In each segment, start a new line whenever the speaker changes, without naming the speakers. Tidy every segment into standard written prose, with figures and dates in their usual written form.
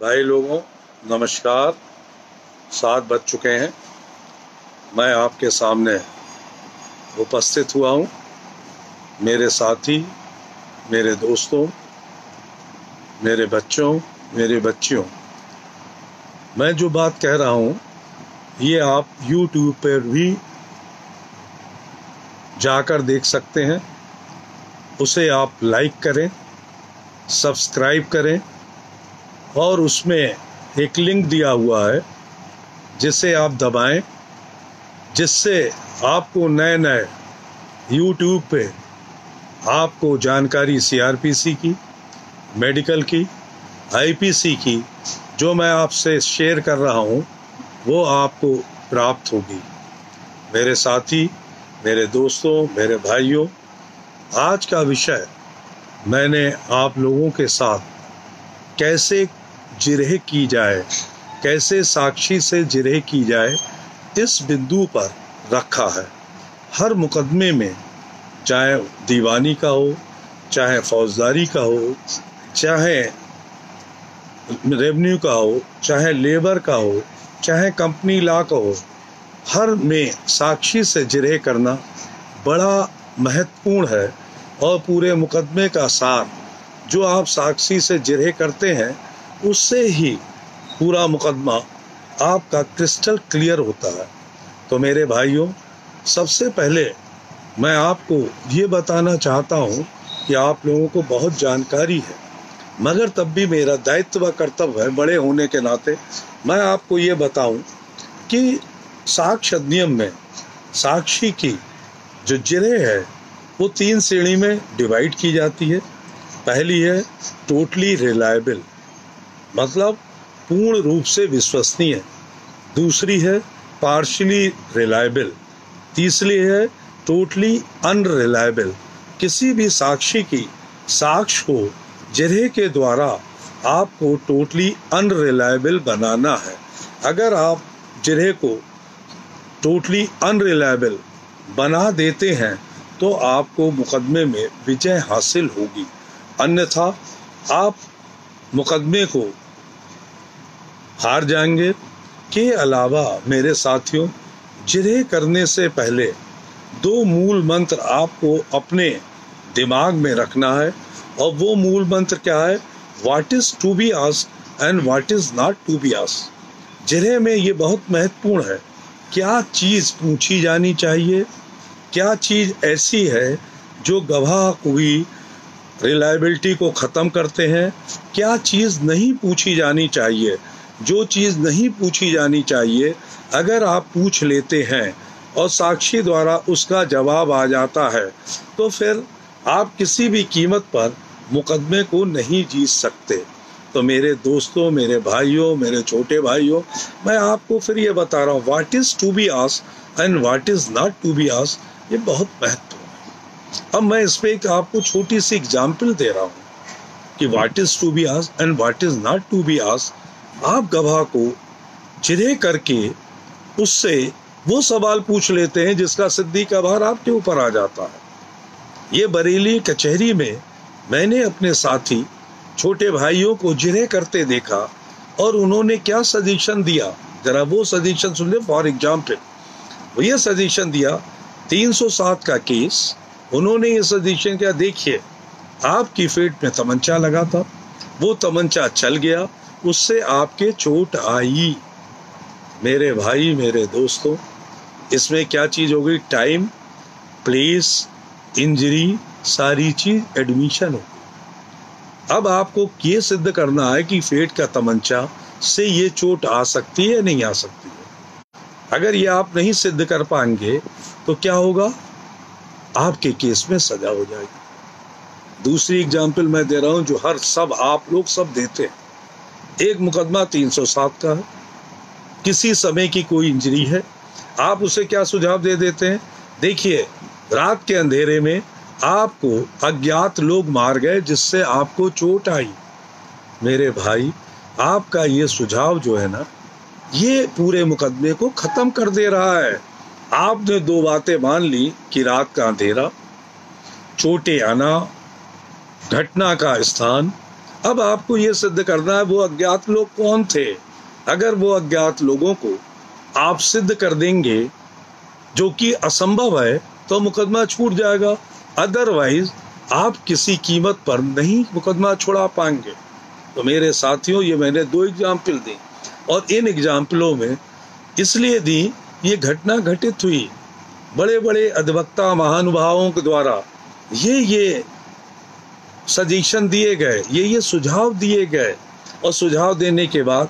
भाई लोगों, नमस्कार। 7 बज चुके हैं। मैं आपके सामने उपस्थित हुआ हूँ। मेरे साथी, मेरे दोस्तों, मेरे बच्चों, मेरी बच्चियों, मैं जो बात कह रहा हूँ ये आप YouTube पर भी जाकर देख सकते हैं। उसे आप लाइक करें, सब्सक्राइब करें और उसमें एक लिंक दिया हुआ है जिसे आप दबाएं, जिससे आपको नए नए YouTube पे आपको जानकारी CRPC की, मेडिकल की, IPC की जो मैं आपसे शेयर कर रहा हूँ वो आपको प्राप्त होगी। मेरे साथी, मेरे दोस्तों, मेरे भाइयों, आज का विषय मैंने आप लोगों के साथ कैसे जिरह की जाए, कैसे साक्षी से जिरह की जाए, इस बिंदु पर रखा है। हर मुकदमे में, चाहे दीवानी का हो, चाहे फौजदारी का हो, चाहे रेवेन्यू का हो, चाहे लेबर का हो, चाहे कंपनी लॉ का हो, हर में साक्षी से जिरह करना बड़ा महत्वपूर्ण है। और पूरे मुकदमे का सार जो आप साक्षी से जिरह करते हैं उससे ही पूरा मुकदमा आपका क्रिस्टल क्लियर होता है। तो मेरे भाइयों, सबसे पहले मैं आपको ये बताना चाहता हूँ कि आप लोगों को बहुत जानकारी है, मगर तब भी मेरा दायित्व व कर्तव्य है बड़े होने के नाते मैं आपको ये बताऊं कि साक्ष्य अधिनियम में साक्षी की जो जिरह है वो 3 श्रेणी में डिवाइड की जाती है। पहली है टोटली रिलायबल, मतलब पूर्ण रूप से विश्वसनीय। दूसरी है पार्शियली रिलायबल। तीसरी है टोटली अनरिलायबल। किसी भी साक्षी की साक्ष्य को जिरह के द्वारा आपको टोटली अनरिलायबल बनाना है। अगर आप जिरह को टोटली अनरिलायबल बना देते हैं तो आपको मुकदमे में विजय हासिल होगी, अन्यथा आप मुकदमे को हार जाएंगे। के अलावा मेरे साथियों, जिरह करने से पहले 2 मूल मंत्र आपको अपने दिमाग में रखना है, और वो मूल मंत्र क्या है? What is to be asked and what is not to be asked. जिरह में ये बहुत महत्वपूर्ण है। क्या चीज पूछी जानी चाहिए, क्या चीज ऐसी है जो गवाह हुई रिलायबिलिटी को खत्म करते हैं, क्या चीज नहीं पूछी जानी चाहिए। जो चीज नहीं पूछी जानी चाहिए अगर आप पूछ लेते हैं और साक्षी द्वारा उसका जवाब आ जाता है तो फिर आप किसी भी कीमत पर मुकदमे को नहीं जीत सकते। तो मेरे दोस्तों, मेरे भाइयों, मेरे छोटे भाइयों, मैं आपको फिर ये बता रहा हूँ what is to be asked and what is not to be asked, ये बहुत महत्वपूर्ण है। अब मैं इस पे एक आपको छोटी सी एग्जाम्पल दे रहा हूँ कि what is to be asked and what is not to be asked. आप गवाह को जिरह करके उससे वो सवाल पूछ लेते हैं जिसका सिद्दी का भार आपके ऊपर आ जाता है। ये बरेली कचहरी में मैंने अपने साथी छोटे भाइयों को जिरह करते देखा और उन्होंने क्या सजेशन दिया, जरा वो सजेशन सुन ले। फॉर एग्जाम्पल, वो ये सजेशन दिया 307 का केस, उन्होंने ये सजेशन किया, देखिए आपकी पेट में तमंचा लगा था, वो तमंचा चल गया, उससे आपके चोट आई। मेरे भाई, मेरे दोस्तों, इसमें क्या चीज हो गई? टाइम, प्लेस, इंजरी, सारी चीज एडमिशन हो। अब आपको ये सिद्ध करना है कि फेट का तमंचा से ये चोट आ सकती है या नहीं आ सकती है। अगर ये आप नहीं सिद्ध कर पाएंगे तो क्या होगा? आपके केस में सजा हो जाएगी। दूसरी एग्जाम्पल मैं दे रहा हूं जो आप लोग सब देते हैं। एक मुकदमा 307 का है, किसी समय की कोई इंजरी है, आप उसे क्या सुझाव दे देते हैं? देखिए, रात के अंधेरे में आपको अज्ञात लोग मार गए जिससे आपको चोट आई। मेरे भाई, आपका ये सुझाव जो है ना, ये पूरे मुकदमे को खत्म कर दे रहा है। आपने 2 बातें मान ली कि रात का अंधेरा, चोटें आना, घटना का स्थान, अब आपको ये सिद्ध करना है वो अज्ञात लोग कौन थे। अगर वो अज्ञात लोगों को आप सिद्ध कर देंगे, जो कि असंभव है, तो मुकदमा छूट जाएगा। अदरवाइज आप किसी कीमत पर नहीं मुकदमा छुड़ा पाएंगे। तो मेरे साथियों, ये मैंने 2 एग्जाम्पल दी, और इन एग्जाम्पलों में इसलिए दी, ये घटना घटित हुई, बड़े बड़े अधिवक्ता महानुभावों के द्वारा ये सजेशन दिए गए, ये सुझाव दिए गए, और सुझाव देने के बाद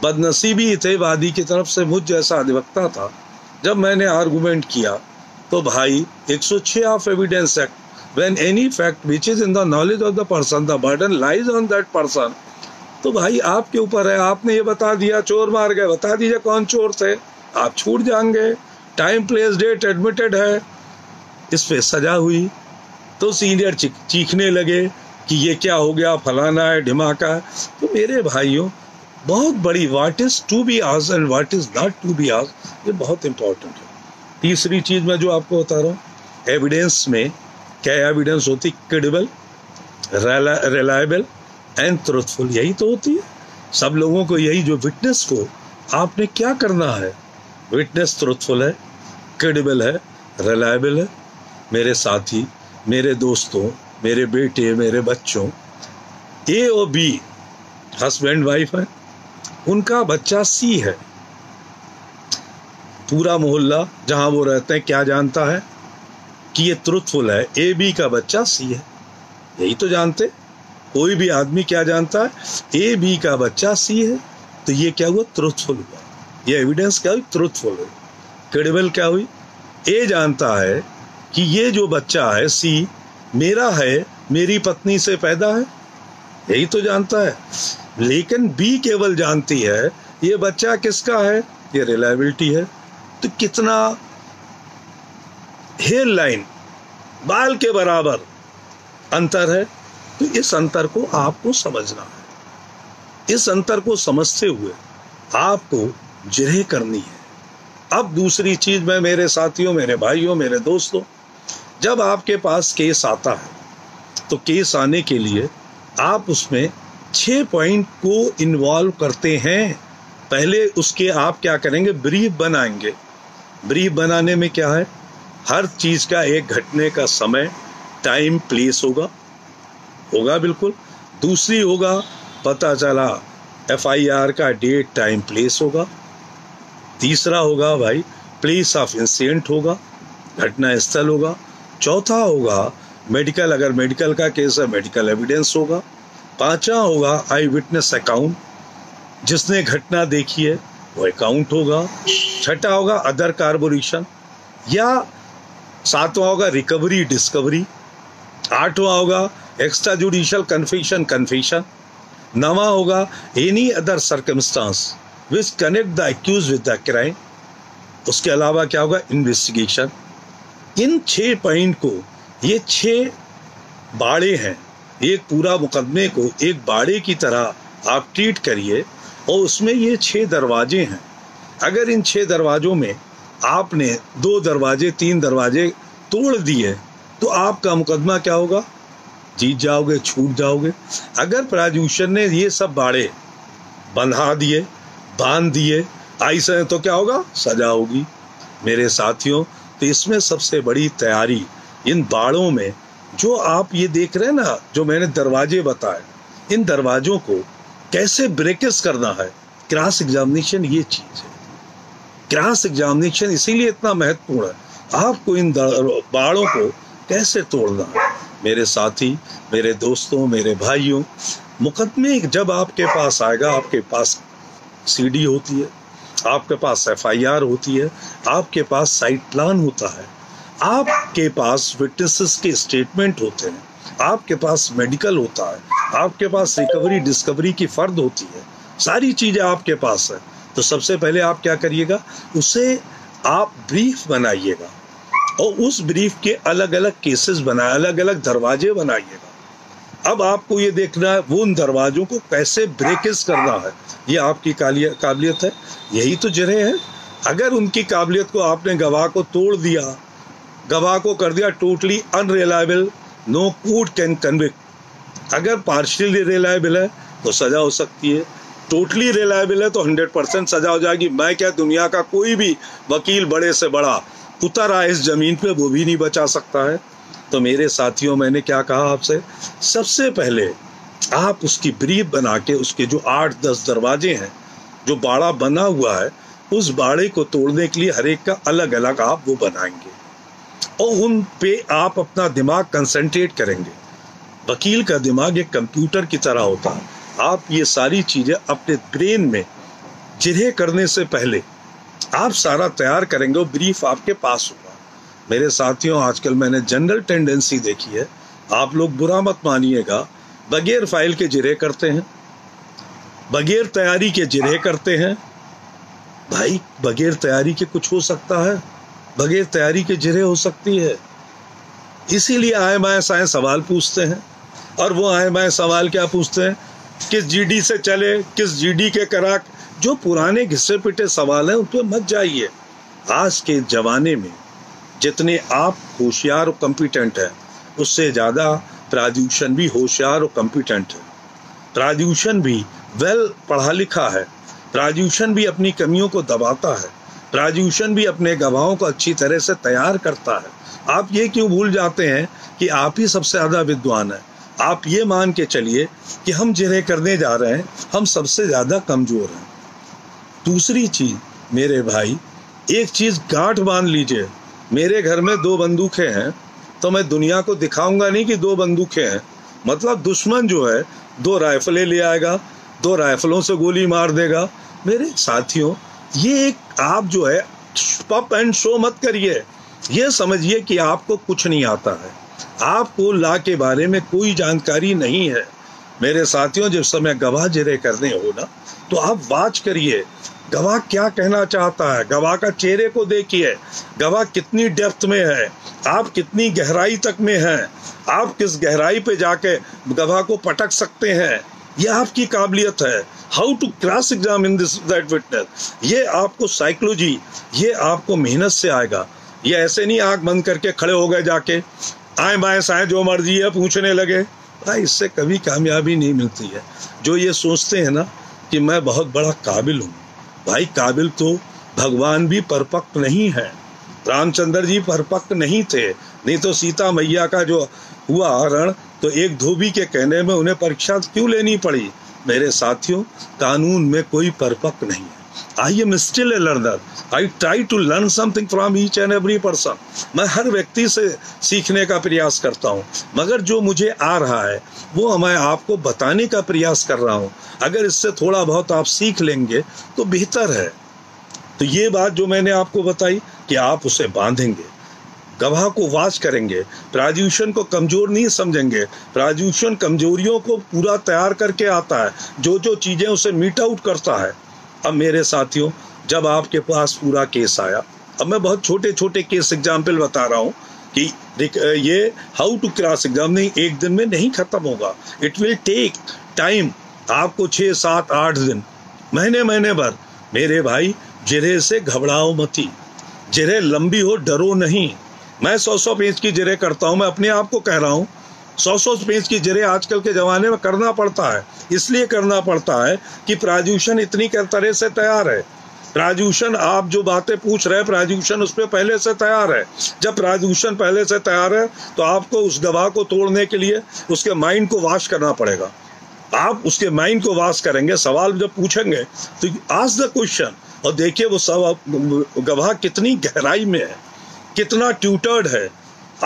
बदनसीबी थे वादी की तरफ से, मुझ जैसा अधिवक्ता था। जब मैंने आर्गुमेंट किया तो भाई 106 of evidence act, when any fact which is in the knowledge of the person the burden lies on that person. तो भाई आपके ऊपर है, आपने ये बता दिया चोर मार गए, बता दीजिए कौन चोर थे, आप छूट जाएंगे। टाइम प्लेस डेट एडमिटेड है। इस पे सजा हुई तो सीनियर चीखने लगे कि ये क्या हो गया, फलाना है, ढिमाका है। तो मेरे भाइयों, बहुत बड़ी what is to be asked and what is not to be asked, ये बहुत इंपॉर्टेंट है। तीसरी चीज मैं जो आपको बता रहा हूँ, एविडेंस में क्या एविडेंस होती, क्रेडिबल, रिलायबल एंड ट्रूथफुल, यही तो होती है सब लोगों को। यही जो विटनेस को आपने क्या करना है, विटनेस ट्रूथफुल है, क्रेडिबल है, रिलायबल है। मेरे साथी, मेरे दोस्तों, मेरे बेटे, मेरे बच्चों, ए और बी हस्बैंड वाइफ है, उनका बच्चा सी है। पूरा मोहल्ला जहां वो रहते हैं क्या जानता है कि ये ट्रूथफुल है, ए बी का बच्चा सी है, यही तो जानते। कोई भी आदमी क्या जानता है, ए बी का बच्चा सी है, तो ये क्या हुआ, ट्रूथफुल हुआ। ये एविडेंस क्या हुई, ट्रूथफुल हुई। क्रेडिबल क्या हुई, ए जानता है कि ये जो बच्चा है सी मेरा है, मेरी पत्नी से पैदा है, यही तो जानता है। लेकिन बी केवल जानती है ये बच्चा किसका है, ये रिलायबिलिटी है। तो कितना हेयर लाइन, बाल के बराबर अंतर है। तो इस अंतर को आपको समझना है। इस अंतर को समझते हुए आपको जिरह करनी है। अब दूसरी चीज में, मेरे साथियों, मेरे भाइयों, मेरे दोस्तों, जब आपके पास केस आता है तो केस आने के लिए आप उसमें 6 पॉइंट को इन्वॉल्व करते हैं। पहले उसके आप क्या करेंगे, ब्रीफ बनाएंगे। ब्रीफ बनाने में क्या है, हर चीज का एक घटने का समय, टाइम, प्लेस होगा बिल्कुल। दूसरी होगा, पता चला FIR का डेट, टाइम, प्लेस होगा। तीसरा होगा भाई प्लेस ऑफ इंसिडेंट होगा, घटना स्थल होगा। चौथा होगा मेडिकल, अगर मेडिकल का केस है मेडिकल एविडेंस होगा। पांचवा होगा आई विटनेस अकाउंट, जिसने घटना देखी है वो अकाउंट होगा। छठा होगा अदर कार्बोरेशन, या सातवां होगा रिकवरी डिस्कवरी। आठवां होगा एक्स्ट्रा जुडिशियल कन्फेशन। नवा होगा any other circumstance which connect the accuse with the crime. उसके अलावा क्या होगा, इन्वेस्टिगेशन। इन 6 पॉइंट को, ये 6 बाड़े हैं, एक पूरा मुकदमे को एक बाड़े की तरह आप ट्रीट करिए, और उसमें ये 6 दरवाजे हैं। अगर इन 6 दरवाजों में आपने 2 दरवाजे 3 दरवाजे तोड़ दिए तो आपका मुकदमा क्या होगा, जीत जाओगे, छूट जाओगे। अगर प्रोसिक्यूशन ने ये सब बाड़े बंधा दिए, बांध दिए ऐसे, तो क्या होगा, सजा होगी। मेरे साथियों, तो इसमें सबसे बड़ी तैयारी इन बाड़ों में, जो आप ये देख रहे हैं ना, जो मैंने दरवाजे बताए, इन दरवाजों को कैसे ब्रेकेस करना है, क्रॉस एग्जामिनेशन ये चीज है। क्रॉस एग्जामिनेशन इसीलिए इतना महत्वपूर्ण है, आपको इन बाड़ों को कैसे तोड़ना है। मेरे साथी, मेरे दोस्तों, मेरे भाइयों, मुकदमे जब आपके पास आएगा, आपके पास CD होती है, आपके पास FIR होती है, आपके पास साइट प्लान होता है, आपके पास विटनेसेस के स्टेटमेंट होते हैं, आपके पास मेडिकल होता है, आपके पास रिकवरी डिस्कवरी की फर्द होती है, सारी चीजें आपके पास है। तो सबसे पहले आप क्या करिएगा, उसे आप ब्रीफ बनाइएगा, और उस ब्रीफ के अलग अलग केसेस बनाए, अलग अलग दरवाजे बनाइएगा। अब आपको ये देखना है वो उन दरवाजों को कैसे ब्रेकेज करना है, ये आपकी काबिलियत है, यही तो जिरह है। अगर उनकी काबिलियत को आपने गवाह को तोड़ दिया, गवाह को कर दिया totally unreliable, no court can convict, अगर पार्शियली रिलायबल है तो सजा हो सकती है, टोटली रिलायबल है तो 100% सजा हो जाएगी। मैं क्या, दुनिया का कोई भी वकील बड़े से बड़ा उतर आए इस जमीन पे वो भी नहीं बचा सकता है। तो मेरे साथियों, मैंने क्या कहा आपसे, सबसे पहले आप उसकी ब्रीफ बना के उसके जो 8-10 दरवाजे हैं, जो बाड़ा बना हुआ है, उस बाड़े को तोड़ने के लिए हर एक का अलग अलग आप वो बनाएंगे और उन पे आप अपना दिमाग कंसंट्रेट करेंगे। वकील का दिमाग एक कंप्यूटर की तरह होता है। आप ये सारी चीजें अपने ब्रेन में जिरह करने से पहले आप सारा तैयार करेंगे और ब्रीफ आपके पास होगा। मेरे साथियों, आजकल मैंने जनरल टेंडेंसी देखी है, आप लोग बुरा मत मानिएगा, बगैर फाइल के जिरह करते हैं, बगैर तैयारी के जिरह करते हैं। भाई, बगैर तैयारी के कुछ हो सकता है? बगैर तैयारी के जिरह हो सकती है? इसीलिए आए बाएं साएं सवाल पूछते हैं। और वो आए बाएं सवाल क्या पूछते हैं? किस जीडी से चले, किस जीडी के करा। जो पुराने घिसे पिटे सवाल हैं उन पर मत जाइए। आज के जमाने में जितने आप होशियार और कॉम्पिटेंट हैं, उससे ज़्यादा प्राज्यूशन भी होशियार और कॉम्पिटेंट है। प्राज्यूशन भी वेल पढ़ा लिखा है, प्राज्यूशन भी अपनी कमियों को दबाता है, प्राज्यूशन भी अपने गवाहों को अच्छी तरह से तैयार करता है। आप ये क्यों भूल जाते हैं कि आप ही सबसे ज़्यादा विद्वान हैं? आप ये मान के चलिए कि हम जिरह करने जा रहे हैं, हम सबसे ज़्यादा कमज़ोर हैं। दूसरी चीज़ मेरे भाई, एक चीज़ गांठ बांध लीजिए, मेरे घर में 2 बंदूकें हैं तो मैं दुनिया को दिखाऊंगा नहीं कि 2 बंदूकें हैं। मतलब दुश्मन जो है 2 राइफलें ले आएगा, 2 राइफलों से गोली मार देगा। मेरे साथियों, ये एक आप जो है पप एंड शो मत करिए। ये समझिए कि आपको कुछ नहीं आता है, आपको लॉ के बारे में कोई जानकारी नहीं है। मेरे साथियों, जब समय गवाह जिरह करने हो ना, तो आप वाच करिए गवाह क्या कहना चाहता है, गवाह का चेहरे को देखिए, गवाह कितनी डेप्थ में है, आप कितनी गहराई तक में हैं, आप किस गहराई पे जाके गवाह को पटक सकते हैं, यह आपकी काबिलियत है। How to cross examine this that witness, ये आपको साइकोलॉजी, ये आपको मेहनत से आएगा। ये ऐसे नहीं आंख बंद करके खड़े हो गए, जाके आए बाएं साएं जो मर्जी है पूछने लगे। भाई, इससे कभी कामयाबी नहीं मिलती है। जो ये सोचते हैं ना कि मैं बहुत बड़ा काबिल हूँ, भाई काबिल तो भगवान भी परिपक्व नहीं है। रामचंद्र जी परिपक्व नहीं थे, नहीं तो सीता मैया का जो हुआ हरण, तो एक धोबी के कहने में उन्हें परीक्षा क्यों लेनी पड़ी? मेरे साथियों, कानून में कोई परिपक्व नहीं है। I am still a learner, I try to learn something from each and every person. मैं हर व्यक्ति से सीखने का प्रयास करता हूँ, मगर जो मुझे आ रहा है वो मैं आपको बताने का प्रयास कर रहा हूँ। अगर इससे थोड़ा बहुत आप सीख लेंगे तो बेहतर है। तो ये बात जो मैंने आपको बताई कि आप उसे बांधेंगे, गवाह को वाच करेंगे, प्राज्यूशन को कमजोर नहीं समझेंगे, प्राज्यूशन कमजोरियों को पूरा तैयार करके आता है, जो जो चीजें उसे मीट आउट करता है। अब मेरे साथियों, जब आपके पास पूरा केस आया, अब मैं बहुत छोटे छोटे केस एग्जाम्पल बता रहा हूँ कि ये हाउ टू क्रॉस एग्जामिनिंग एक दिन में नहीं खत्म होगा। इट विल टेक टाइम, आपको 6, 7, 8 दिन, महीने भर। मेरे भाई, जिरह से घबराओ मती, जिरह लंबी हो डरो नहीं। मैं 100 पेज की जिरह करता हूँ, मैं अपने आप को कह रहा हूँ। 100 पेज की जिरह आजकल के ज़माने में करना पड़ता है, इसलिए करना पड़ता है कि प्राज्यूशन इतनी तरह से तैयार है। प्राज्यूशन, आप जो बातें पूछ रहे हैं, प्राज्यूशन उस पर पहले से तैयार है। जब प्राज्यूशन पहले से तैयार है तो आपको उस गवाह को तोड़ने के लिए उसके माइंड को वॉश करना पड़ेगा। आप उसके माइंड को वॉश करेंगे, सवाल जब पूछेंगे तो आस्क द क्वेश्चन, और देखिए वो गवाह कितनी गहराई में है, कितना ट्यूटर्ड है।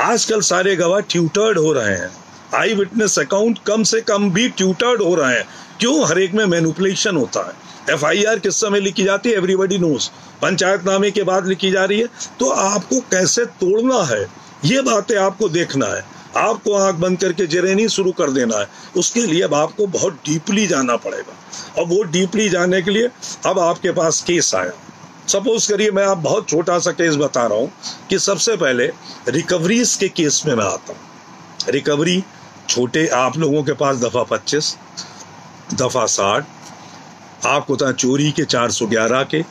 आजकल सारे गवाह ट्यूटर्ड हो रहे हैं, आई विटनेस अकाउंट कम से कम भी ट्यूटर्ड हो रहे हैं। क्यों? हर एक में मैनिपुलेशन होता है। FIR किस समय लिखी जाती है, एवरीबॉडी नोज, पंचायतनामे के बाद लिखी जा रही है। तो आपको कैसे तोड़ना है, ये बातें आपको देखना है। आपको आंख बंद करके जिरह नहीं शुरू कर देना है, उसके लिए अब आपको बहुत डीपली जाना पड़ेगा। और वो डीपली जाने के लिए अब आपके पास केस आया, सपोज करिए मैं आप बहुत छोटा सा केस बता रहा हूँ कि सबसे पहले रिकवरीज के केस में मैं आता हूँ। रिकवरी छोटे, आप लोगों के पास दफ़ा 25, दफ़ा 60, आपको था चोरी के 411 के,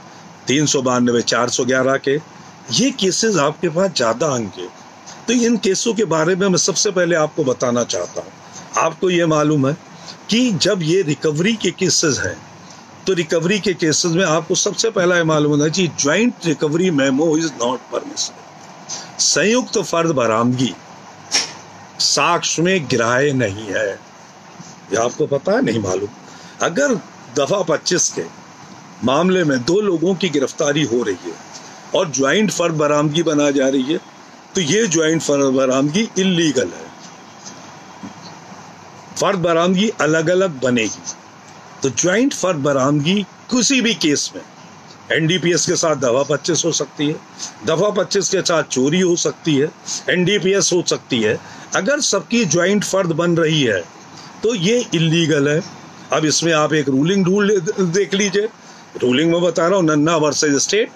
392 411 के, ये केसेस आपके पास ज़्यादा आएंगे। तो इन केसों के बारे में मैं सबसे पहले आपको बताना चाहता हूँ। आपको ये मालूम है कि जब ये रिकवरी के केसेस हैं तो रिकवरी के केसेस में आपको सबसे पहला ये मालूम होना चाहिए joint recovery memo is not permissible. संयुक्त फर्द बरामदगी साक्ष्य में ग्राह्य नहीं है। ये आपको पता है? नहीं मालूम। अगर दफा 25 के मामले में 2 लोगों की गिरफ्तारी हो रही है और ज्वाइंट फर्द बरामदगी बना जा रही है तो ये ज्वाइंट फर्द बरामदगी इल्लीगल है। फर्द बरामदगी अलग अलग बनेगी। तो ज्वाइंट फर्द बरामदगी किसी भी केस में एनडीपीएस के साथ दफा 25 हो सकती है, दफा 25 के साथ चोरी हो सकती है, एनडीपीएस हो सकती है। अगर सबकी ज्वाइंट फर्द बन रही है तो ये इल्लीगल है। अब इसमें आप एक रूल देख लीजिए। रूलिंग में बता रहा हूं, नन्ना वर्सेज स्टेट,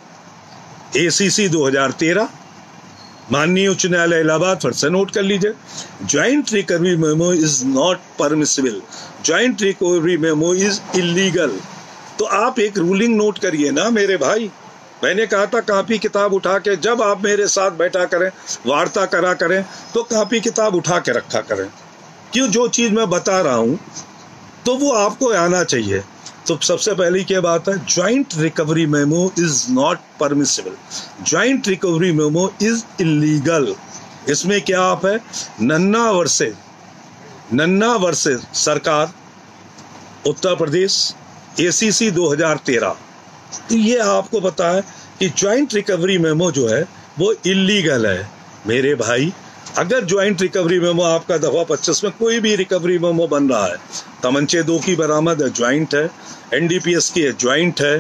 ACC 2013, माननीय उच्च न्यायालय इलाहाबाद, फिर से नोट कर लीजिए। Joint recovery memo is not permissible, joint recovery memo is illegal. तो आप एक रूलिंग नोट करिए ना मेरे भाई। मैंने कहा था कापी किताब उठा के, जब आप मेरे साथ बैठा करें, वार्ता करा करें, तो कापी किताब उठा के रखा करें। क्यों? जो चीज मैं बता रहा हूं तो वो आपको आना चाहिए। तो सबसे पहली क्या बात है, joint recovery memo is not permissible, joint recovery memo is illegal. इसमें क्या आप है, नन्ना वर्सेस सरकार उत्तर प्रदेश, ACC 2013। तो ये आपको पता है कि ज्वाइंट रिकवरी मेमो जो है वो इलीगल है। मेरे भाई, अगर ज्वाइंट रिकवरी मेमो आपका दफा 25 में कोई भी रिकवरी मेमो बन रहा है, तमंचे 2 की बरामद है, ज्वाइंट है, एनडीपीएस की है, ज्वाइंट है,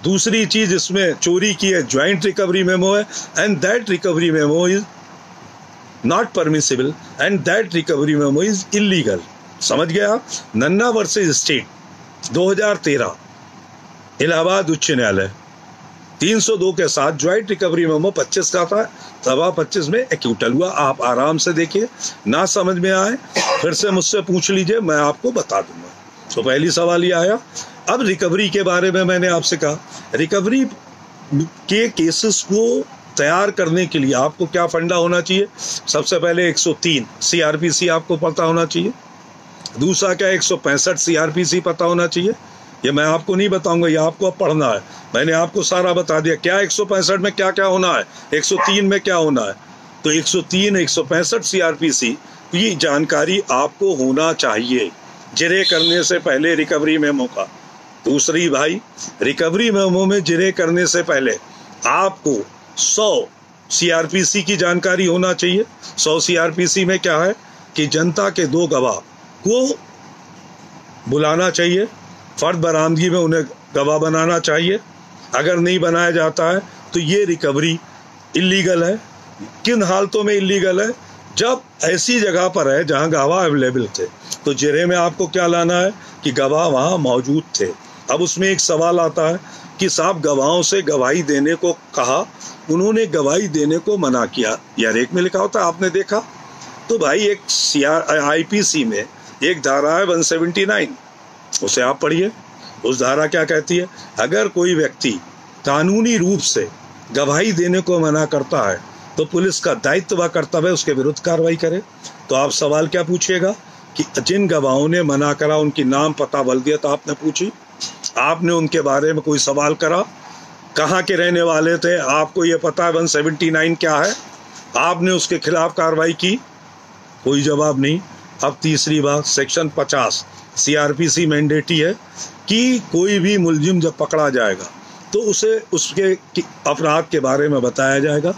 दूसरी चीज इसमें चोरी की है, ज्वाइंट रिकवरी मेमो है, and that recovery memo is not permissible and that recovery memo is illegal. समझ गया आप? नन्ना वर्सेस स्टेट 2013, इलाहाबाद उच्च न्यायालय, 302 के साथ ज्वाइंट रिकवरी मेमो 25 का था, दफा 25 में एक्यूटल हुआ। आप आराम से देखिए, ना समझ में आए फिर से मुझसे पूछ लीजिए, मैं आपको बता दूंगा। तो पहली सवाल ये आया। अब रिकवरी के बारे में मैंने आपसे कहा, रिकवरी के केसेस को तैयार करने के लिए आपको क्या फंडा होना चाहिए? सबसे पहले 103 CRPC आपको पता होना चाहिए। दूसरा क्या, 165 CRPC पता होना चाहिए। ये मैं आपको नहीं बताऊंगा, ये आपको अब पढ़ना है। मैंने आपको सारा बता दिया क्या 165 में क्या क्या होना है, 103 में क्या होना है। तो 103, 165 CRPC ये जानकारी आपको होना चाहिए जिरे करने से पहले रिकवरी मेमो का। दूसरी भाई, रिकवरी मेमो में जिरे करने से पहले आपको 100 CRPC की जानकारी होना चाहिए। 100 CRPC में क्या है कि जनता के 2 गवाह को बुलाना चाहिए, फर्द बरामदगी में उन्हें गवाह बनाना चाहिए। अगर नहीं बनाया जाता है तो ये रिकवरी इलीगल है। किन हालतों में इलीगल है? जब ऐसी जगह पर है जहां गवाह अवेलेबल थे। तो जिरे में आपको क्या लाना है कि गवाह वहां मौजूद थे। अब उसमें एक सवाल आता है कि साहब गवाहों से गवाही देने को कहा, उन्होंने गवाही देने को मना किया। यार एक में लिखा होता है, आपने देखा? तो भाई एक IPC में एक धारा है 179, उसे आप पढ़िए। उस धारा क्या कहती है? अगर कोई व्यक्ति कानूनी रूप से गवाही देने को मना करता है तो पुलिस का दायित्व व कर्तव्य उसके विरुद्ध कार्रवाई करे। तो आप सवाल क्या पूछिएगा कि जिन गवाहों ने मना करा उनकी नाम पता बल्दियत आपने पूछी, आपने उनके बारे में कोई सवाल करा, कहाँ के रहने वाले थे, आपको ये पता है 179 क्या है, आपने उसके खिलाफ कार्रवाई की, कोई जवाब नहीं। अब तीसरी बात, सेक्शन 50 CRPC मैंडेटरी है कि कोई भी मुलजिम जब पकड़ा जाएगा तो उसे उसके अपराध के बारे में बताया जाएगा।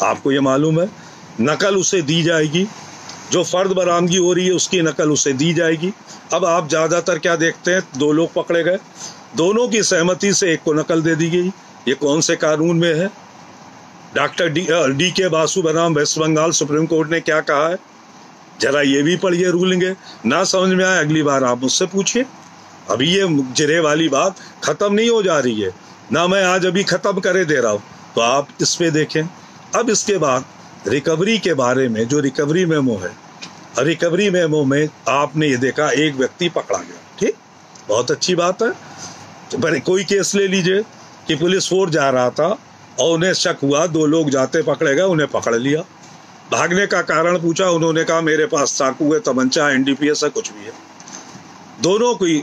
आपको ये मालूम है, नकल उसे दी जाएगी, जो फर्द बरामदगी हो रही है उसकी नकल उसे दी जाएगी। अब आप ज़्यादातर क्या देखते हैं, 2 लोग पकड़े गए, दोनों की सहमति से एक को नकल दे दी गई। ये कौन से कानून में है? डॉक्टर DK बासु बनाम वेस्ट बंगाल सुप्रीम कोर्ट ने क्या कहा है, जरा ये भी पढ़िए रूलिंग है। ना समझ में आए अगली बार आप मुझसे पूछिए। अभी ये जिरे वाली बात खत्म नहीं हो जा रही है ना, मैं आज अभी खत्म करे दे रहा हूँ, तो आप इस पे देखें। अब इसके बाद रिकवरी के बारे में, जो रिकवरी मेमो है, रिकवरी मेमो में आपने ये देखा एक व्यक्ति पकड़ा गया, ठीक, बहुत अच्छी बात है। तो कोई केस ले लीजिए कि पुलिस फोर्स जा रहा था और उन्हें शक हुआ, 2 लोग जाते पकड़े गए, उन्हें पकड़ लिया। भागने का कारण पूछा, उन्होंने कहा मेरे पास चाकू है, तमंचा है, एनडीपीएस है, कुछ भी है। दोनों की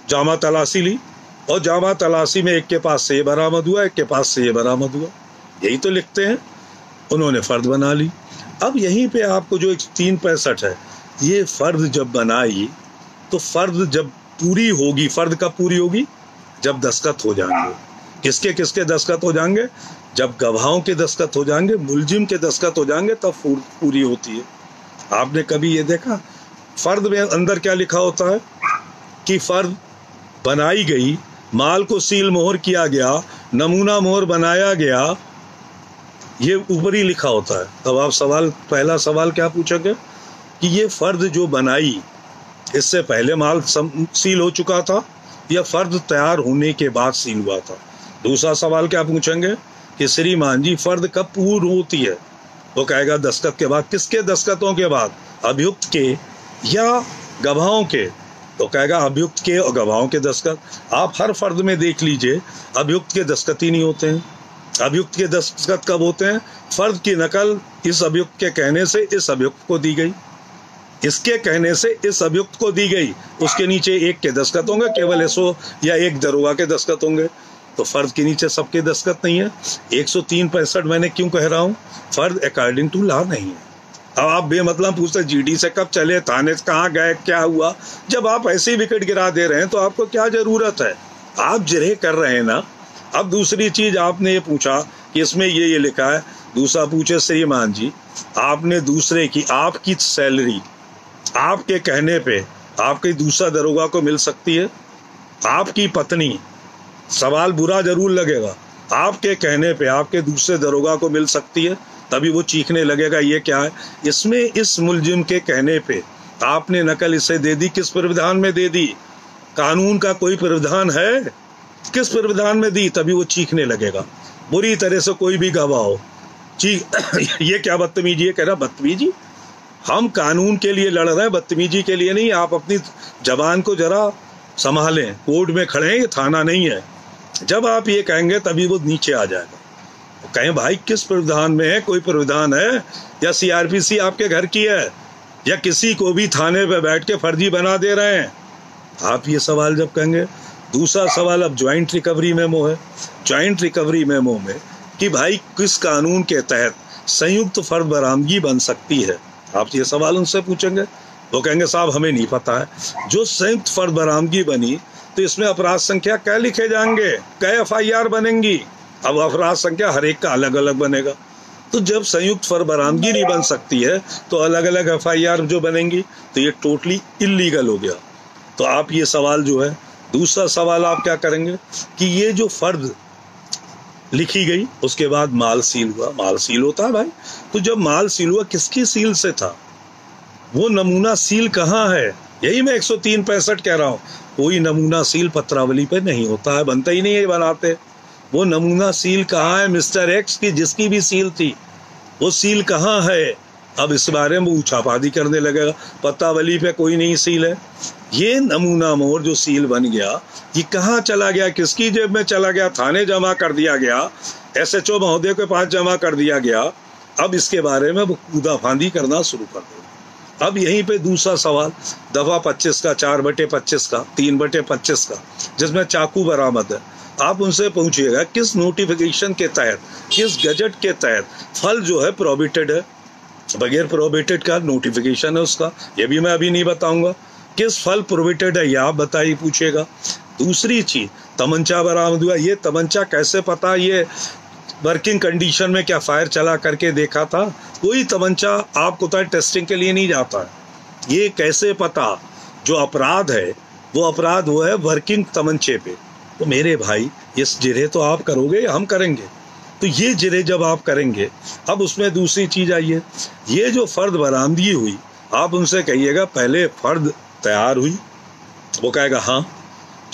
जामा तलाशी ली और जामा तलाशी में एक के पास से ये बरामद हुआ, एक के पास से ये बरामद हुआ। यही तो लिखते हैं। उन्होंने फर्द बना ली। अब यहीं पे आपको जो 365 है, ये फर्द जब बनाई तो फर्द जब पूरी होगी, फर्द कब पूरी होगी? जब दस्तखत हो जाएंगे। किसके किसके दस्तखत हो जाएंगे? जब गवाहों के दस्तखत हो जाएंगे, मुलजिम के दस्तखत हो जाएंगे, तब पूरी होती है। आपने कभी ये देखा फर्द में अंदर क्या लिखा होता है कि फर्द बनाई गई, माल को सील मोहर किया गया, नमूना मोहर बनाया गया, ये ऊपर ही लिखा होता है। तब आप पहला सवाल क्या पूछोगे कि ये फर्द जो बनाई, इससे पहले माल सील हो चुका था या फर्द तैयार होने के बाद सील हुआ था? दूसरा सवाल क्या पूछेंगे कि श्रीमान जी फर्द कब पूर्ण होती है? वो कहेगा दस्तखत के बाद। किसके दस्तखतों के बाद? अभियुक्त के या गवाहों के? तो कहेगा अभियुक्त के और गवाहों के दस्तखत। आप हर फर्द में देख लीजिए, अभियुक्त के दस्तखत ही नहीं होते हैं। अभियुक्त के दस्तखत कब होते हैं? फर्द की नकल इस अभियुक्त के कहने से इस अभियुक्त को दी गई, इसके कहने से इस अभियुक्त को दी गई, उसके नीचे एक के दस्तखत होंगे, केवल एसओ या एक दरोगा के दस्तखत होंगे। तो फर्द के नीचे सबके दस्तखत नहीं है। 103-65 मैंने क्यों कह रहा हूँ? फर्द अकॉर्डिंग टू लॉ नहीं है। अब आप बेमतलब पूछते जीडी से कब चले, थाने से कहाँ गए, क्या हुआ? जब आप ऐसे ही विकेट गिरा दे रहे हैं तो आपको क्या जरूरत है? आप जिरह कर रहे हैं ना। अब दूसरी चीज आपने ये पूछा कि इसमें ये लिखा है। दूसरा पूछे श्रीमान जी, आपने दूसरे की, आपकी सैलरी आपके कहने पे आपके दूसरा दरोगा को मिल सकती है? आपकी पत्नी, सवाल बुरा जरूर लगेगा, आपके कहने पे आपके दूसरे दरोगा को मिल सकती है? तभी वो चीखने लगेगा ये क्या है? इसमें इस मुलजिम के कहने पे आपने नकल इसे दे दी। किस प्रावधान में दे दी? कानून का कोई प्रावधान है? किस प्रावधान में दी? तभी वो चीखने लगेगा। बुरी तरह से कोई भी गवाह हो ये क्या बदतमीजी है? कह रहा बदतमीजी? हम कानून के लिए लड़ रहे हैं, बदतमीजी के लिए नहीं। आप अपनी जबान को जरा संभालें। कोर्ट में खड़े हैं, ये थाना नहीं है। जब आप ये कहेंगे तभी वो नीचे आ जाएगा। तो कहें भाई किस प्रावधान में है? कोई प्रावधान है? या सीआरपीसी आपके घर की है? या किसी को भी थाने पे बैठ के फर्जी बना दे रहे हैं? आप ये सवाल जब कहेंगे। दूसरा सवाल अब ज्वाइंट रिकवरी मेमो है। ज्वाइंट रिकवरी मेमो में कि भाई किस कानून के तहत संयुक्त फर्द बरामदगी बन सकती है? आप ये सवाल उनसे पूछेंगे, वो कहेंगे साहब हमें नहीं पता है। जो संयुक्त फर्द बरामदगी बनी तो इसमें अपराध संख्या क्या लिखे जाएंगे, कई एफआईआर बनेंगी? अब अपराध संख्या हर एक का अलग अलग बनेगा। तो जब संयुक्त फर्द बरामदगी नहीं बन सकती है तो अलग अलग एफआईआर जो बनेंगी, तो ये टोटली इलीगल हो गया। तो आप ये सवाल जो है, दूसरा सवाल आप क्या करेंगे कि ये जो फर्द लिखी गई उसके बाद माल सील हुआ। माल सील होता है भाई, तो जब माल सील हुआ किसकी सील से था? वो नमूना सील कहाँ है? यही मैं 103-65 कह रहा हूँ। कोई नमूना सील पत्रावली पे नहीं होता है, बनता ही नहीं है, बनाते। वो नमूना सील कहाँ है मिस्टर एक्स की, जिसकी भी सील थी, वो सील कहाँ है? अब इस बारे में वो छापादी करने लगेगा, पत्रावली पे कोई नहीं सील है। ये नमूना मोहर जो सील बन गया, ये कहाँ चला गया, किसकी जेब में चला गया? थाने जमा कर दिया गया, एसएचओ महोदय के पास जमा कर दिया गया। अब इसके बारे में वो कूदाफांदी करना शुरू कर देगा। अब यहीं पे दूसरा सवाल, दफा 25 का, 4/25 का, 3/25 का, जिसमें चाकू बरामद है। आप उनसे पूछिएगा किस नोटिफिकेशन के तहत, किस गजट के तहत फल जो है प्रोहिबिटेड है? बगैर प्रोहिबिटेड का नोटिफिकेशन है उसका, ये भी मैं अभी नहीं बताऊंगा। किस फल प्रोहिबिटेड है ये आप बताइए, पूछेगा। दूसरी चीज, तमंचा बरामद हुआ। ये तमंचा कैसे पता? ये वर्किंग कंडीशन में क्या फायर चला करके देखा था? कोई तमंचा आपको तो टेस्टिंग के लिए नहीं जाता है। ये कैसे पता? जो अपराध है वो अपराध वो है वर्किंग तमंचे पे। तो मेरे भाई इस जिरे तो आप करोगे या हम करेंगे? तो ये जिरे जब आप करेंगे, अब उसमें दूसरी चीज आई है, ये जो फर्द बरामदगी हुई, आप उनसे कहिएगा पहले फर्द तैयार हुई? वो कहेगा हाँ।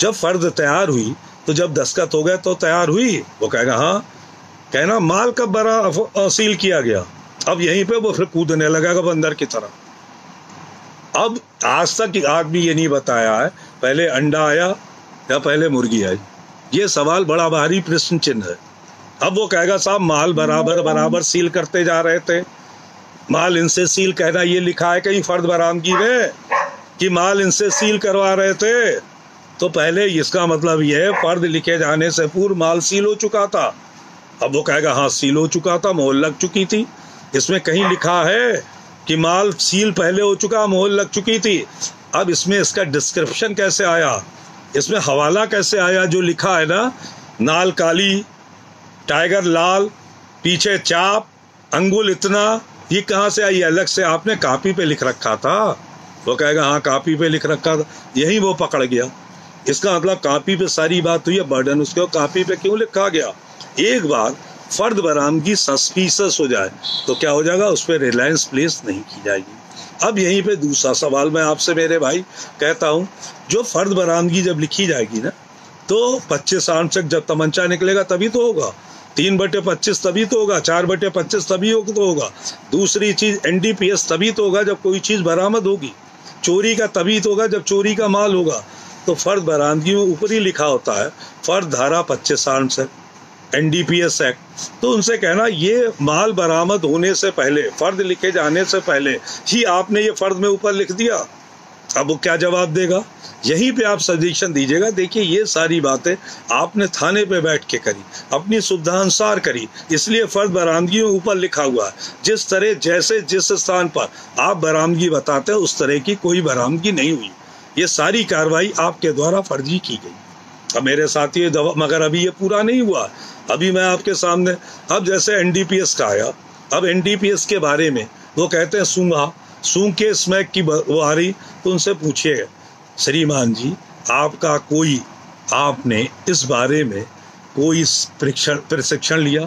जब फर्द तैयार हुई तो जब दस्तखत हो गए तो तैयार हुई? वो कहेगा हाँ। कहना माल कब बरा सील किया गया? अब यहीं पे वो फिर कूदने लगेगा बंदर की तरह। अब आज तक आदमी ये नहीं बताया है पहले अंडा आया या पहले मुर्गी आई। ये सवाल बड़ा भारी प्रश्न चिन्ह है। अब वो कहेगा साहब माल बराबर सील करते जा रहे थे, माल इनसे सील कहना, ये लिखा है कहीं फर्द बरामदगी में कि माल इनसे सील करवा रहे थे? तो पहले इसका मतलब ये है फर्द लिखे जाने से पूर्व माल सील हो चुका था। अब वो कहेगा हाँ सील हो चुका था, मोहर लग चुकी थी। इसमें कहीं लिखा है कि माल सील पहले हो चुका, मोहर लग चुकी थी। अब इसमें इसका डिस्क्रिप्शन कैसे आया, इसमें हवाला कैसे आया? जो लिखा है ना, नाल काली, टाइगर लाल, पीछे चाप, अंगुल इतना, ये कहाँ से आई? अलग से आपने कॉपी पे लिख रखा था। वो कहेगा हाँ कॉपी पे लिख रखा था, यही वो पकड़ गया। इसका मतलब कॉपी पे सारी बात हुई है, बर्डन उसके कॉपी पे क्यों लिखा गया? एक बार फर्द बरामदगी सस्पिशियस हो जाए तो क्या हो जाएगा, उस पर रिलायंस प्लेस नहीं की जाएगी। अब यहीं पे दूसरा सवाल मैं आपसे मेरे भाई कहता हूं, जो फर्द बरामदगी जब लिखी जाएगी ना, तो 25 आर्म्स तक जब तमंचा निकलेगा तभी तो होगा, 3/25 तभी तो होगा, 4/25 तभी तो होगा। दूसरी चीज NDPS तभी तो होगा जब कोई चीज बरामद होगी। चोरी का तभी तो होगा जब चोरी का माल होगा। तो फर्द बरामदगी में ऊपर ही लिखा होता है फर्द धारा 25 आर्म्स है, NDPS एक्ट। तो उनसे कहना ये माल बरामद होने से पहले, फर्द लिखे जाने से पहले ही आपने ये फर्द में ऊपर लिख दिया। अब वो क्या जवाब देगा? यहीं पे आप सजेशन दीजिएगा, देखिए ये सारी बातें आपने थाने पे बैठ के करी, अपनी सुविधा अनुसार करी, इसलिए फर्द बरामदगी में ऊपर लिखा हुआ है। जिस तरह जैसे जिस स्थान पर आप बरामदगी बताते हैं उस तरह की कोई बरामदगी नहीं हुई। ये सारी कार्रवाई आपके द्वारा फर्जी की गई। अब मेरे साथी मगर अभी ये पूरा नहीं हुआ। अभी मैं आपके सामने, अब जैसे NDPS का आया, अब NDPS के बारे में वो कहते हैं सूंघ के स्मैक की वो आ रही, तो उनसे पूछिए श्रीमान जी आपका कोई, आपने इस बारे में कोई प्रशिक्षण लिया?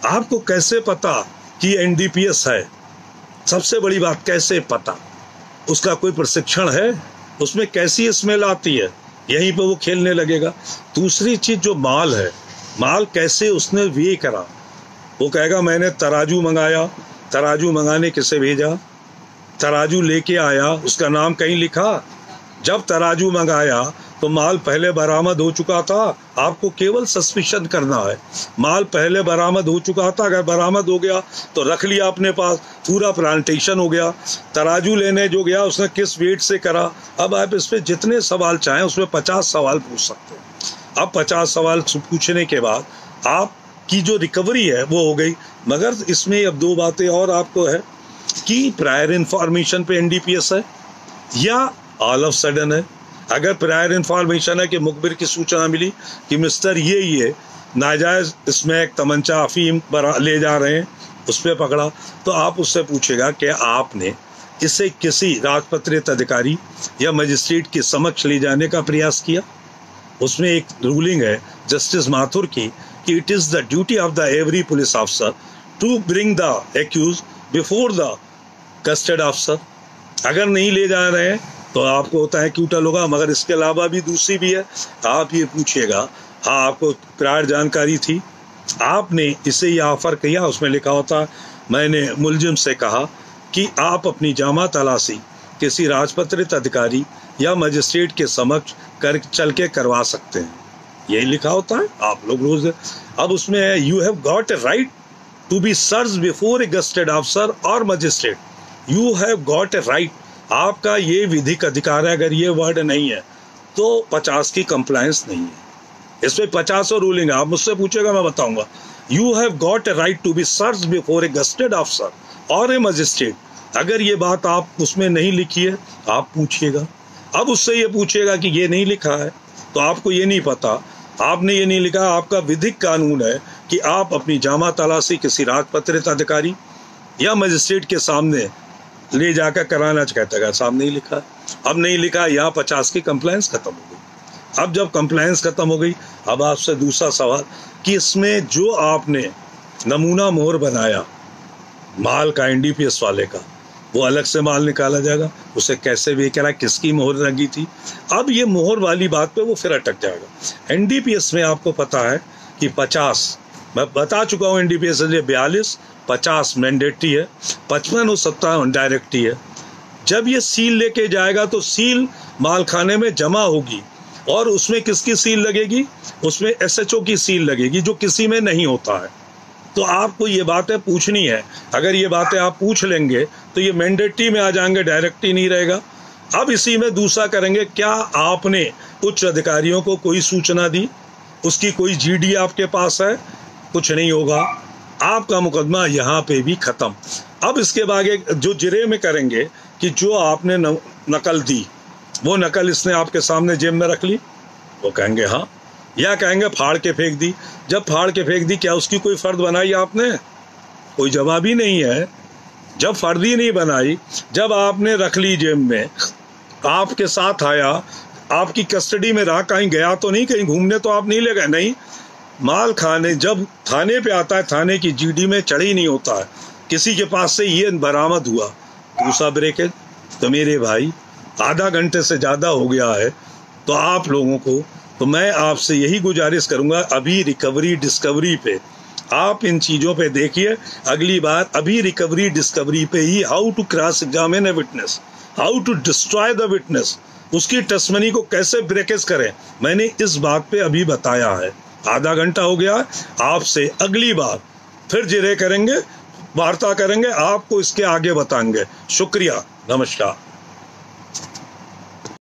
आपको कैसे पता कि NDPS है? सबसे बड़ी बात, कैसे पता? उसका कोई प्रशिक्षण है? उसमें कैसी स्मेल आती है? यहीं पे वो खेलने लगेगा। दूसरी चीज जो माल है, माल कैसे उसने वे करा? वो कहेगा मैंने तराजू मंगाया, तराजू मंगाने किसे भेजा? तराजू लेके आया, उसका नाम कहीं लिखा? जब तराजू मंगाया तो माल पहले बरामद हो चुका था। आपको केवल सस्पिशन करना है, माल पहले बरामद हो चुका था। अगर बरामद हो गया तो रख लिया अपने पास, पूरा प्लांटेशन हो गया। तराजू लेने जो गया उसने किस वेट से करा? अब आप इस पे जितने सवाल चाहें उसमें 50 सवाल पूछ सकते हैं। अब 50 सवाल पूछने के बाद आपकी जो रिकवरी है वो हो गई। मगर इसमें अब दो बातें और आपको है कि प्रायर इंफॉर्मेशन पे NDPS है या ऑल ऑफ सडन है। अगर प्रायर इंफॉर्मेशन है कि मुखबिर की सूचना मिली कि मिस्टर ये नाजायज स्मैक, तमंचा, अफीम ले जा रहे हैं, उस पर पकड़ा, तो आप उससे पूछेगा कि आपने इसे किसी राजपत्रित अधिकारी या मजिस्ट्रेट के समक्ष ले जाने का प्रयास किया? उसमें एक रूलिंग है जस्टिस माथुर की कि it is the duty of the every police officer to bring the accuse before the custody officer. अगर नहीं ले जा रहे हैं तो आपको होता है क्यूटल होगा। मगर इसके अलावा भी दूसरी भी है, आप ये पूछिएगा हाँ आपको प्रायर जानकारी थी, आपने इसे ये ऑफर किया, उसमें लिखा होता मैंने मुलजिम से कहा कि आप अपनी जामा तलाशी किसी राजपत्रित अधिकारी या मजिस्ट्रेट के समक्ष चल के करवा सकते हैं, यही लिखा होता है। आप लोग रोज, अब उसमें है you have got a right to be search before a gazetted officer और magistrate. You have got a right, आपका ये विधिक अधिकार है। अगर ये वर्ड नहीं है तो 50 की कंप्लायंस नहीं है। इसमें 50 और रूलिंग है, आप मुझसे पूछेगा मैं बताऊंगा। You have got a right to be search before a gazetted officer और ए मजिस्ट्रेट। अगर ये बात आप उसमें नहीं लिखी है आप पूछिएगा। अब उससे ये पूछिएगा कि ये नहीं लिखा है तो आपको ये नहीं पता, आपने ये नहीं लिखा। आपका विधिक कानून है कि आप अपनी जामा तलाशी किसी राजपत्रित अधिकारी या मजिस्ट्रेट के सामने ले जाकर कराना चाहता है, सामने ही लिखा। अब नहीं लिखा, यहाँ 50 की कंप्लायंस खत्म हो गई। अब जब कंप्लायंस खत्म हो गई, अब आपसे दूसरा सवाल कि इसमें जो आपने नमूना मोहर बनाया माल का NDPS वाले का, वो अलग से माल निकाला जाएगा, उसे कैसे वे करा, किसकी मोहर लगी थी। अब ये मोहर वाली बात पे वो फिर अटक जाएगा। NDPS में आपको पता है कि 50, मैं बता चुका हूँ NDPS 42, 50 मैंडेटरी है, 55 और 57 डायरेक्टरी है। जब ये सील लेके जाएगा तो सील माल खाने में जमा होगी और उसमें किसकी सील लगेगी? उसमें SHO की सील लगेगी, जो किसी में नहीं होता है। तो आपको ये बातें पूछनी है। अगर ये बातें आप पूछ लेंगे तो ये मैंडेटरी में आ जाएंगे, डायरेक्टरी नहीं रहेगा। अब इसी में दूसरा करेंगे, क्या आपने उच्च अधिकारियों को कोई सूचना दी? उसकी कोई जीडी आपके पास है? कुछ नहीं होगा, आपका मुकदमा यहाँ पे भी खत्म। अब इसके बाद जो जिरे में करेंगे कि जो आपने नकल दी, वो नकल इसने आपके सामने जेब में रख ली, वो कहेंगे हाँ, या कहेंगे फाड़ के फेंक दी। जब फाड़ के फेंक दी, क्या उसकी कोई फर्द बनाई आपने? कोई जवाब ही नहीं है। जब फर्द ही नहीं बनाई, जब आपने रख ली जेब में, आपके साथ आया, आपकी कस्टडी में रहा, कहीं गया तो नहीं, कहीं घूमने तो आप नहीं ले गए? नहीं, माल खाने जब थाने पे आता है, थाने की जीडी में चढ़ी नहीं होता है, किसी के पास से ये बरामद हुआ दूसरा ब्रेकेज। तो मेरे भाई आधा घंटे से ज़्यादा हो गया है, तो आप लोगों को, तो मैं आपसे यही गुजारिश करूंगा, अभी रिकवरी डिस्कवरी पे आप इन चीज़ों पे देखिए। अगली बार अभी रिकवरी डिस्कवरी पे ही how to cross examine a witness, how to destroy the witness, उसकी टेस्टमनी को कैसे ब्रेकेज करें, मैंने इस बात पे अभी बताया है। आधा घंटा हो गया, आपसे अगली बार फिर जिरे करेंगे, वार्ता करेंगे, आपको इसके आगे बताएंगे। शुक्रिया, नमस्कार।